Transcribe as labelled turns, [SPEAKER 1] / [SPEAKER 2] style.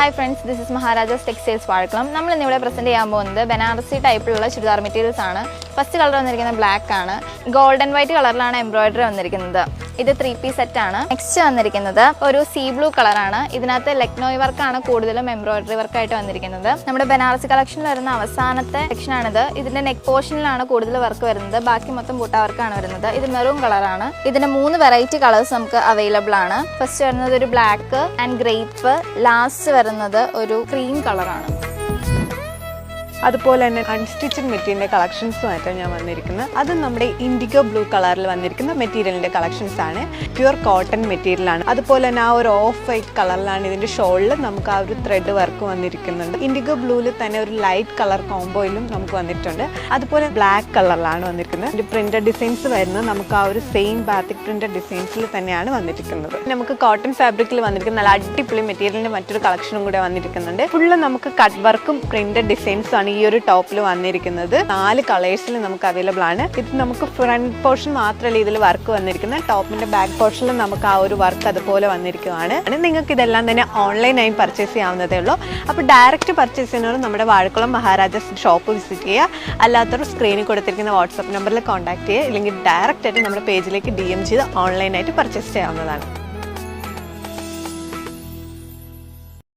[SPEAKER 1] Hi friends, this is Maharaja's Textiles Varkalam. We will present Banarasi type chudar materials. First color is black, gold and white color embroidery. This is a 3-piece set. Next is sea blue color. This is Lucknow work embroidery work. Our Banarasi collection is section. This is neck portion work. This is maroon color. This is 3 variety colors available. First is black and grape. Last is cream color.
[SPEAKER 2] അതുപോലെ തന്നെ unstitched മെറ്റീരിയലിന്റെ കളക്ഷൻസും ആയിട്ടാണ് ഞാൻ വന്നിരിക്കുന്നത്. അത് നമ്മുടെ IndiGo blue കളറിൽ വന്നിരിക്കുന്ന മെറ്റീരിയലിന്റെ കളക്ഷൻസ് ആണ്. പ്യുവർ കോട്ടൺ മെറ്റീരിയൽ ആണ്. അതുപോലെ തന്നെ ആ ഒരു ഓഫ് വൈറ്റ് കളറിലാണ് ഇതിന്റെ ഷോളിൽ നമുക്ക് ആ ഒരു ത്രെഡ് വർക്ക് വന്നിരിക്കുന്നുണ്ട്. ഇൻഡിഗോ ബ്ലൂവിൽ തന്നെ ഒരു ലൈറ്റ് കളർ കോംബോയിലും നമുക്ക് വന്നിട്ടുണ്ട്. അതുപോലെ ബ്ലാക്ക് കളറിലാണ് വന്നിരിക്കുന്നത്. ഇതിന്റെ പ്രിന്റഡ് ഡിസൈൻസ് വരുന്നത് നമുക്ക് ആ ഒരു സെയിം ബാത്തിക് പ്രിന്റഡ് ഡിസൈൻസിൽ തന്നെയാണ് വന്നിരിക്കുന്നത്. നമുക്ക് കോട്ടൺ ഫാബ്രിക്കിൽ വന്നിരിക്കുന്ന നല്ല അടിപൊളി മെറ്റീരിയലിന്റെ മറ്റൊരു കളക്ഷനും കൂടെ വന്നിരിക്കുന്നുണ്ട്. ഫുള്ള് നമുക്ക് കട്ട് വർക്കും പ്രിന്റഡ് ഡിസൈൻസും ആണ് ഈ ഒരു ടോപ്പിൽ വന്നിരിക്കുന്നത്. 4 കളേഴ്സിൽ നമുക്ക് അവൈലബിൾ ആണ്. ഇത് നമുക്ക് ഫ്രണ്ട് പോർഷൻ മാത്രമല്ല ഇതിൽ വർക്ക് വന്നിരിക്കുന്നത്. ടോപ്പിന്റെ ബാക്ക് പോർഷനിൽ നമുക്ക് ആ ഒരു വർക്ക് അതുപോലെ വന്നിരിക്കുകയാണ്. നിങ്ങൾക്ക് ഇതെല്ലാം തന്നെ ഓൺലൈനായി പർച്ചേസ് ചെയ്യാവുന്നതേ ഉള്ളൂ. അപ്പോൾ ഡയറക്റ്റ് പർച്ചേസ് ചെയ്യുന്നവർ നമ്മുടെ വാഴക്കുളം മഹാരാജാസ് ഷോപ്പ് വിസിറ്റ് ചെയ്യുക. അല്ലാത്തവർ സ്ക്രീനിൽ കൊടുത്തിരിക്കുന്ന വാട്സ്ആപ്പ് നമ്പറിൽ കോൺടാക്ട് ചെയ്യുക. ഇല്ലെങ്കിൽ ഡയറക്റ്റ് ആയിട്ട് നമ്മുടെ പേജിലേക്ക് DM ചെയ്ത് ഓൺലൈനായിട്ട് പർച്ചേസ് ചെയ്യാവുന്നതാണ്.